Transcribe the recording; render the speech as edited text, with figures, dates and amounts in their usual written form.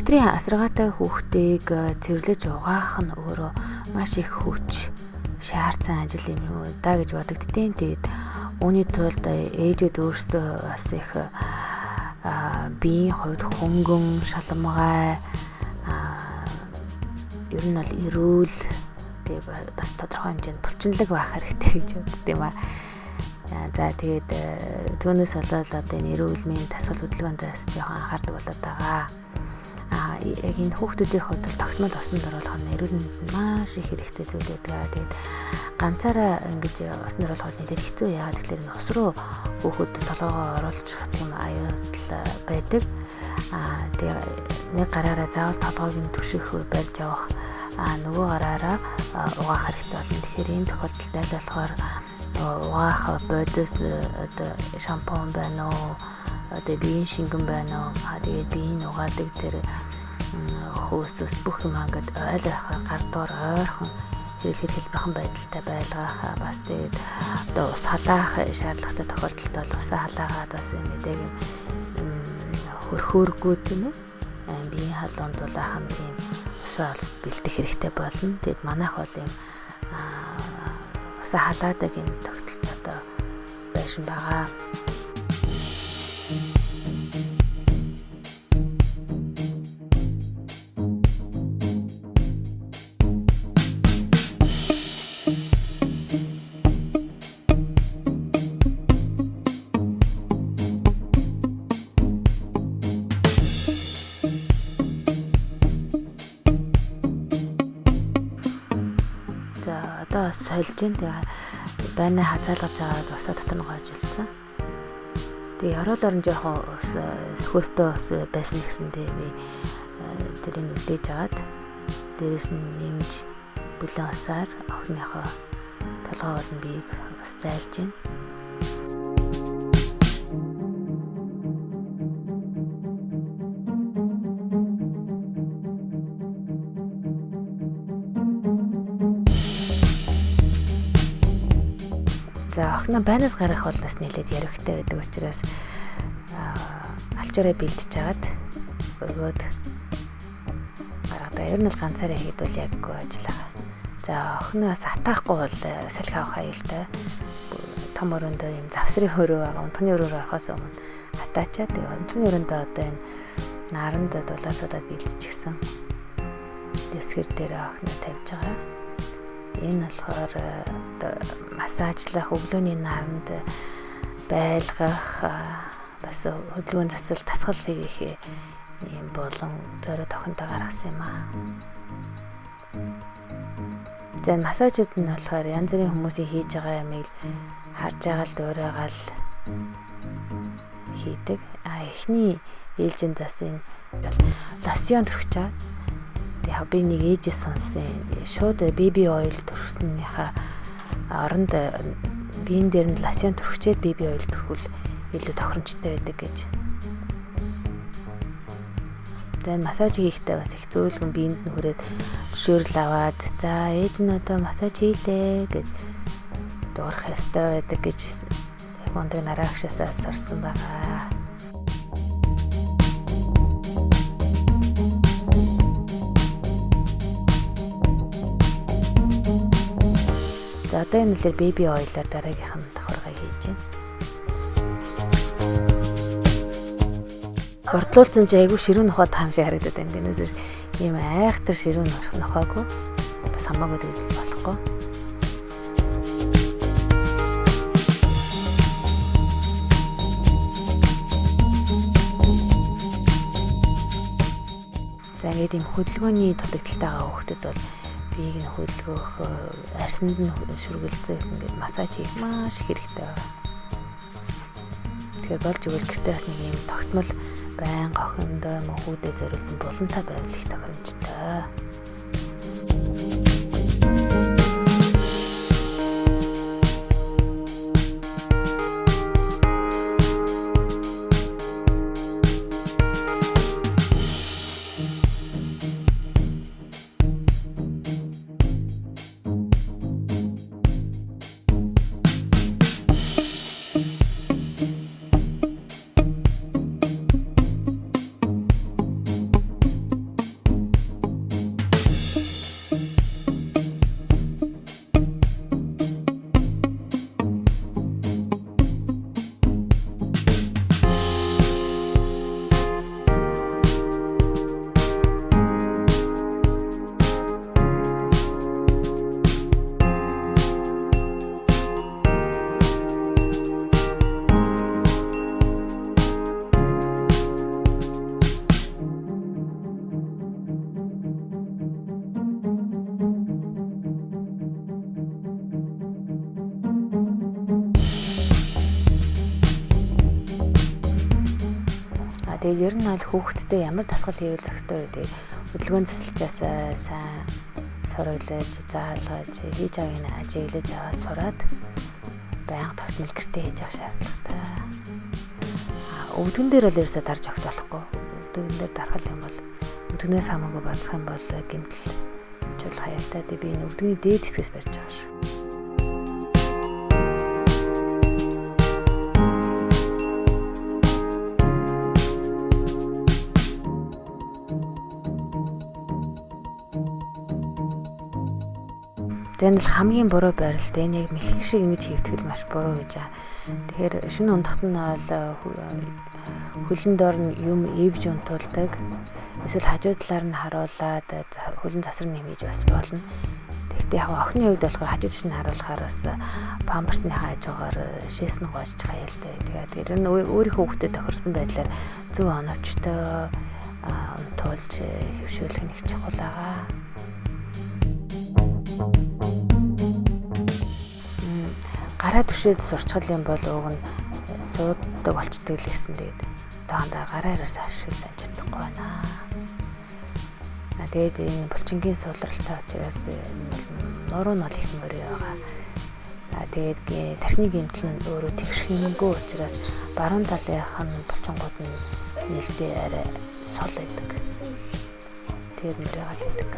Өдрийн асаргаатай хүүхдийг цэвэрлэж угаах нь өөрөө маш их хүч шаардсан ажил юм уу да гэж бодогдтiin. Тэгээд үүний тулд ээжүүд өөрсдөө бас их биеийн хувьд хөнгөн, шалмгай ер нь бол эрүүл тэгээд бас тодорхой хэмжээнд булчинлаг байх хэрэгтэй гэж боддог юм аа. За тэгээд түүнээс болоод одоо энэ эрүүл мэндийн дасгал хөдөлгөөндөөс жоохон анхаардаг болоод байгаа. Яг энэ хүүхдүүдийн хувьд бол тогтмол усанд оруулах нь эрүүл мэндэд маш их хэрэгтэй зүйл байдаг. Тэгээд ганцаараа ингэж усанд оруулах нь нэлээд хэцүү. Яагаад гэвэл энэ ус руу хүүхүүд толгоогоо оруулах юм аюул байдаг. Тэгээд нэг гараараа заавал толгойг нь түших барьж явах, нөгөө гараараа угаах хэрэгтэй болно. Тэгэхээр энэ тохиолдолд аль болохоор угаах бодис одоо шампунь байна уу, одоо биеийн шингэн байна уу, тэгээд биеийн угаадаг тэр хөөс бүх юм ингээд ойлгохоор гар доор ойрхон хэлэхэд хэлбэрхэн байдалтай байлгах, бас тэгээд одоо ус халаах шаардлагатай тохиолдолд бол усаа халаагаад бас нэг хөрхөөргүй тийм ээ биеийн халуунд дулаахан тийм усаа бэлдэх хэрэгтэй болно. Тэгэд манайх бол юм усаа халаадаг юм тогтолцоо одоо байшин байгаа. Одоо сольж байна. Тэгээ байна хазаалгаж аваад усаа дотор нь гоожулсан. Тэгээ ороолоор нь жоохон ус хөөстөө ус байсан гэсэн би тэрийг үлээж аваад дээрээс нь нэмж бүлээн усаар охиныхоо толгой болон биеийг бас зайлж байна. За охин байнаас гарах бол бас нэлээд яригтай байдаг учраас алчаараа бэлдэж чагаад өгөөд гаргадаг. Ер нь л ганцаараа хийдвэл яг ажиллаа. За охиноос атаахгүй бол салхи авах аюултай. Том өрөөндөө юм завсрын хөрөө байгаа. Унтны өрөөр орохоос өмнө атаачаа. Тэгээ унтны өрөөндөө одоо энэ наранд дулаацуудад бэлдчихсэн. Дэвсгэр дээр охиноо тавьж байгаа. Энэ болохоор массажлах, өглөөний наранд байлгах, бас хөдөлгөөний засал дасгал хийх юм болон зөөрөө тохиндоо гаргасан юм аа. За массажууд нь болохоор янз бүрийн хүмүүсийн хийж байгаа юмыг харж байгаа л дуурайгаа л хийдэг. Эхний ээлжинд бас энэ лосьон төрчихөө. Яг би нэг ээжээс сонссон. Шууд беби ойл төрснийхаа оронд биен дээр нь лосьон төрчээд беби ойл төрхүүл илүү тохиромжтой байдаг гэж. Тэгээд массаж хийхдээ бас их зөөлгөн биенд нь хүрээд зөвшөөрөл аваад за ээж нь одоо массаж хийлээ гэж дуурах ёстой байдаг гэж хондог нараагшаасаа сурсан байгаа. За одоо энэ үлээр беби ойлоор дараагийнх нь давхаргаа хийж байна. Хурдлуулсан чи айгүй ширүүн нохой таамшиг харагдаад байна. Тэрнээс ийм айхтар ширүүн нохойгүй бас хамаагүй гэж болохгүй. За ингээд ийм хөдөлгөөний дутагдaltaйгаа хүүхдэд бол биеийг нь хөдөлгөх, арсанд нь шүргэлзэх ингээд массаж хийх маш хэрэгтэй байна. Тэгэхээр болж игэл гэртээ бас нэг юм тогтмол байнга охиндоо мөхүүдэд зориулсан булантай байвал их тохиромжтой. Тэгээд ер нь аль хүүхэдтэй ямар дасгал хийвэл зохистой вэ гэдэг хөдөлгөөн засалчаас сайн сураглаж, заалгаж, хийж байгааг нь ажиглаж аваад сураад байнга тогтмол гэртээ хийж авах шаардлагатай. Өвдгөн дээр бол ерөөсөө дарж огт болохгүй. Өвдгөн дээр дарах юм бол өвдгнээс хамаагүй бацах юм бол гэмтэл чул хаяалтай. Тэгээд би энэ өвдгөний дээд хэсгээс барьж байгаа шүү. Тэнд л хамгийн буруу байралт энэ яг мэлхий шиг ингэж хийвтгэл маш буруу гэж байгаа. Тэгэхээр шинэ ундахт нь бол хөлн доор нь юм эвж унтуулдаг. Эсвэл хажуу талаар нь харуулад хөлн засвар нэмэж бас болно. Тэгэхдээ яг охины хувьд болохоор хажуу талш нь харуулахаар бас памперсны хажуугаар шээс нь гоожч хаяалтай. Тэгээд ер нь өөрийнхөө хүүхдэд тохирсон байдлаар зөв оновчтой унтуулж хөвшүүлэх нь их чухал байгаа. Гараа түшээд сурчгал юм бол уг нь сууддаг болчдөг л гэсэн. Тэгээд таандаа гараа ерөөс ашиглаж чадахгүй байна. Тэгээд энэ булчингийн суулралтай учраас нуруу нь бол их мөрөө байгаа. Тэгээд тархины гэмтэл нь өөрөө тэгших юмгүй учраас баруун талынх нь булчингууд нь нэлээд арай сул байдаг. Тэгээд мөрөө байдаг.